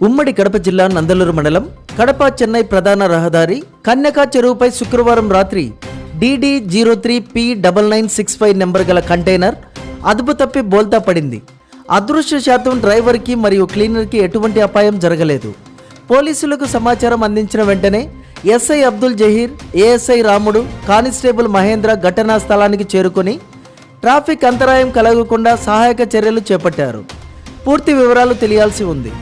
ఉమ్మడి కడప జిల్లా నందలూరు మండలం కడప చెన్నై ప్రధాన రహదారి కన్యకా చెరువుపై శుక్రవారం రాత్రి DD03P9965 నెంబర్ గల కంటైనర్ అదుపు తప్పి బోల్తా పడింది. అదృష్టశాతం డ్రైవర్కి మరియు క్లీనర్కి ఎటువంటి అపాయం జరగలేదు. పోలీసులకు సమాచారం అందించిన వెంటనే ఎస్ఐ అబ్దుల్ జహీర్, ఏఎస్ఐ రాముడు, కానిస్టేబుల్ మహేంద్ర ఘటనా స్థలానికి చేరుకొని ట్రాఫిక్ అంతరాయం కలగకుండా సహాయక చర్యలు చేపట్టారు. పూర్తి వివరాలు తెలియాల్సి ఉంది.